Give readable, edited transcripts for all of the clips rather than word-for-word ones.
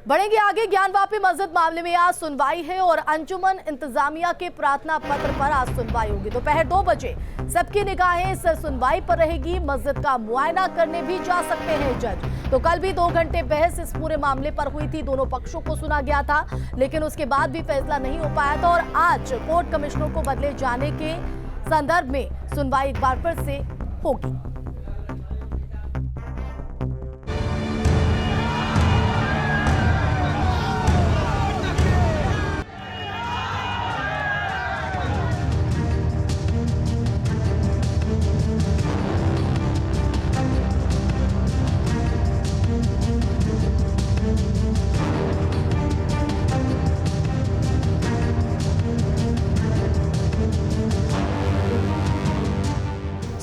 बढ़ेंगे आगे। ज्ञानवापी मस्जिद मामले में आज सुनवाई है और अंजुमन इंतजामिया के प्रार्थना पत्र पर आज सुनवाई होगी। दोपहर 2 बजे सबकी निगाहें इस सुनवाई पर रहेगी। मस्जिद का मुआयना करने भी जा सकते हैं जज। तो कल भी 2 घंटे बहस इस पूरे मामले पर हुई थी, दोनों पक्षों को सुना गया था, लेकिन उसके बाद भी फैसला नहीं हो पाया था और आज कोर्ट कमिश्नर को बदले जाने के संदर्भ में सुनवाई एक बार फिर से होगी।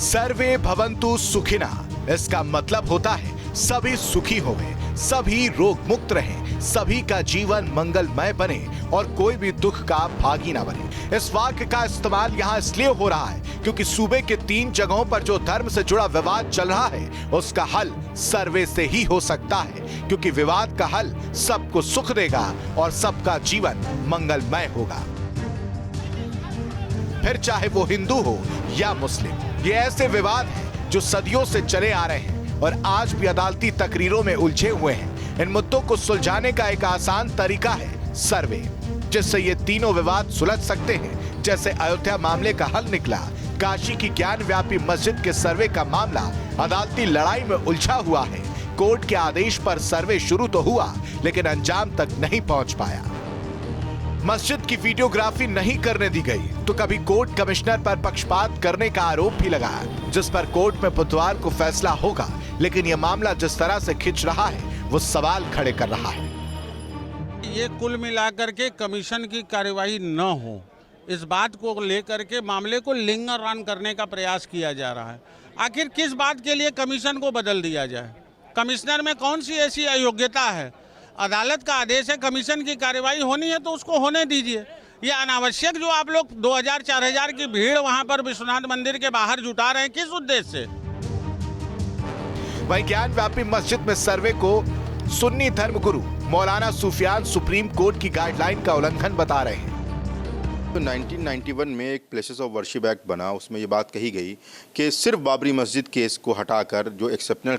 सर्वे भवन्तु सुखिना, इसका मतलब होता है सभी सुखी होवे, सभी रोग मुक्त रहें, सभी का जीवन मंगलमय बने और कोई भी दुख का भागी ना बने। इस वाक्य का इस्तेमाल यहाँ इसलिए हो रहा है क्योंकि सूबे के 3 जगहों पर जो धर्म से जुड़ा विवाद चल रहा है उसका हल सर्वे से ही हो सकता है, क्योंकि विवाद का हल सबको सुख देगा और सबका जीवन मंगलमय होगा। फिर चाहे वो हिंदू हो या मुस्लिम, ये ऐसे विवाद हैं जो सदियों से चले आ रहे हैं और आज भी अदालती तकरीरों में उलझे हुए हैं। इन मुद्दों को सुलझाने का एक आसान तरीका है सर्वे, जिससे ये तीनों विवाद सुलझ सकते हैं। जैसे अयोध्या मामले का हल निकला, काशी की ज्ञानव्यापी मस्जिद के सर्वे का मामला अदालती लड़ाई में उलझा हुआ है। कोर्ट के आदेश पर सर्वे शुरू तो हुआ लेकिन अंजाम तक नहीं पहुंच पाया। मस्जिद की वीडियोग्राफी नहीं करने दी गई तो कभी कोर्ट कमिश्नर पर पक्षपात करने का आरोप भी लगा, जिस पर कोर्ट में बुधवार को फैसला होगा। लेकिन यह मामला जिस तरह से खिंच रहा है वो सवाल खड़े कर रहा है। ये कुल मिलाकर के कमीशन की कार्यवाही न हो, इस बात को लेकर के मामले को लिंगर रन करने का प्रयास किया जा रहा है। आखिर किस बात के लिए कमीशन को बदल दिया जाए? कमिश्नर में कौन सी ऐसी अयोग्यता है? अदालत का आदेश है, कमीशन की कार्यवाही होनी है तो उसको होने दीजिए। ये अनावश्यक जो आप लोग 2000-4000 की भीड़ वहां पर विश्वनाथ मंदिर के बाहर जुटा रहे हैं, किस उद्देश्य से? वहीं ज्ञानव्यापी मस्जिद में सर्वे को सुन्नी धर्मगुरु मौलाना सुफियान सुप्रीम कोर्ट की गाइडलाइन का उल्लंघन बता रहे हैं। तो 1991 में एक प्लेसेस ऑफ वर्शिप एक्ट बना, उसमें ये बात कही गई कि सिर्फ बाबरी मस्जिद केस को हटाकर जो एक्सेप्शनल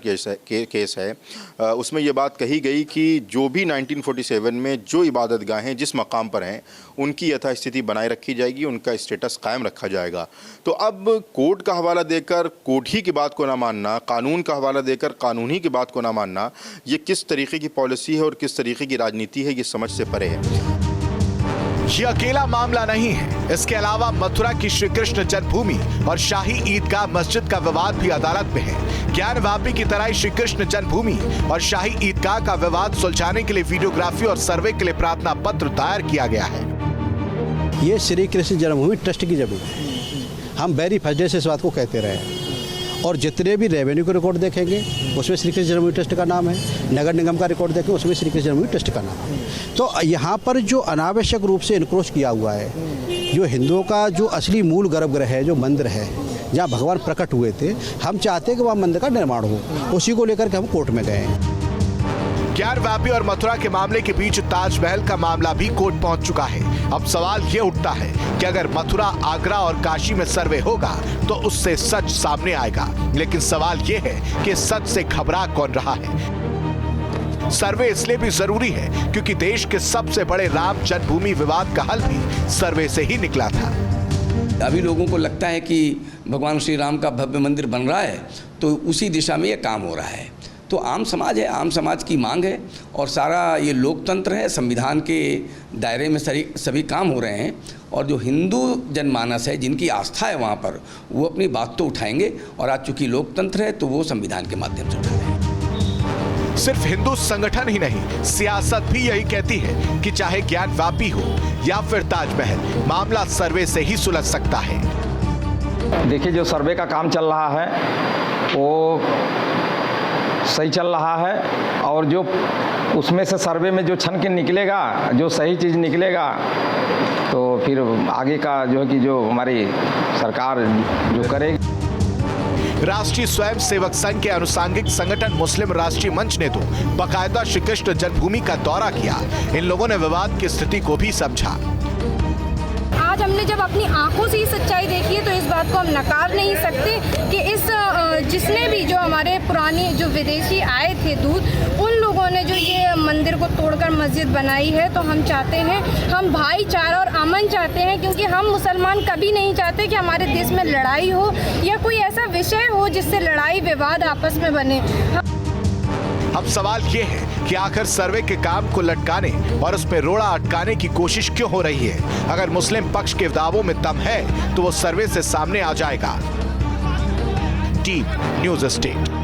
केस है उसमें ये बात कही गई कि जो भी 1947 में जो इबादत गाहें जिस मकाम पर हैं उनकी यथास्थिति बनाए रखी जाएगी, उनका स्टेटस कायम रखा जाएगा। तो अब कोर्ट का हवाला देकर कोर्ट ही की बात को ना मानना, कानून का हवाला देकर कानून ही की बात को ना मानना, ये किस तरीके की पॉलिसी है और किस तरीके की राजनीति है, ये समझ से परे है। ये अकेला मामला नहीं है, इसके अलावा मथुरा की श्री कृष्ण जन्मभूमि और शाही ईदगाह मस्जिद का विवाद भी अदालत में है। ज्ञानवापी की तरह श्री कृष्ण जन्मभूमि और शाही ईदगाह का विवाद सुलझाने के लिए वीडियोग्राफी और सर्वे के लिए प्रार्थना पत्र दायर किया गया है। ये श्री कृष्ण जन्मभूमि ट्रस्ट की जमीन है, हम वेरी फर्स्ट डे से इस बात को कहते रहे और जितने भी रेवेन्यू के रिकॉर्ड देखेंगे उसमें श्री कृष्ण जन्मभूमि ट्रस्ट का नाम है, नगर निगम का रिकॉर्ड देखेंगे उसमें श्री कृष्ण जन्मभूमि ट्रस्ट का नाम है। तो यहाँ पर जो अनावश्यक रूप से इनक्रोच किया हुआ है, जो हिंदुओं का जो असली मूल गर्भगृह है, जो मंदिर है जहाँ भगवान प्रकट हुए थे, हम चाहते हैं कि वहाँ मंदिर का निर्माण हो, उसी को लेकर के हम कोर्ट में गए हैं। ज्ञानवापी और मथुरा के मामले के बीच ताजमहल का मामला भी कोर्ट पहुंच चुका है। अब सवाल ये उठता है कि अगर मथुरा, आगरा और काशी में सर्वे होगा तो उससे सच सामने आएगा। लेकिन सवाल ये है कि सच से घबरा कौन रहा है? सर्वे इसलिए भी जरूरी है क्योंकि देश के सबसे बड़े राम जन्मभूमि विवाद का हल भी सर्वे से ही निकला था। अभी लोगों को लगता है कि भगवान श्री राम का भव्य मंदिर बन रहा है तो उसी दिशा में ये काम हो रहा है। तो आम समाज है, आम समाज की मांग है और सारा ये लोकतंत्र है, संविधान के दायरे में सभी काम हो रहे हैं और जो हिंदू जनमानस है, जिनकी आस्था है वहाँ पर, वो अपनी बात तो उठाएंगे और आज चूंकि लोकतंत्र है तो वो संविधान के माध्यम से उठा रहे हैं। सिर्फ हिंदू संगठन ही नहीं, सियासत भी यही कहती है कि चाहे ज्ञानवापी हो या फिर ताजमहल, मामला सर्वे से ही सुलझ सकता है। देखिए, जो सर्वे का काम चल रहा है वो सही चल रहा है और जो उसमें से सर्वे में जो छन के निकलेगा, जो सही चीज़ निकलेगा, तो फिर आगे का जो है कि जो हमारी सरकार जो करेगी। राष्ट्रीय स्वयं सेवक संघ के अनुसांगिक संगठन मुस्लिम राष्ट्रीय मंच ने तो बाकायदा श्री कृष्ण जन्मभूमि का दौरा किया। इन लोगों ने विवाद की स्थिति को भी समझा। आज हमने जब अपनी आंखों से ही सच्चाई देखी है तो इस बात को हम नकार नहीं सकते कि इस जिसने भी जो हमारे पुराने जो विदेशी आए थे दूत, उन लोगों ने जो ये मंदिर को तोड़कर मस्जिद बनाई है, तो हम चाहते हैं, हम भाईचारा और अमन चाहते हैं, क्योंकि हम मुसलमान कभी नहीं चाहते कि हमारे देश में लड़ाई हो या कोई ऐसा विषय हो जिससे लड़ाई विवाद आपस में बने। अब सवाल ये है कि आखिर सर्वे के काम को लटकाने और उस पर रोड़ा अटकाने की कोशिश क्यों हो रही है? अगर मुस्लिम पक्ष के दावों में दम है तो वो सर्वे से सामने आ जाएगा। Team news state.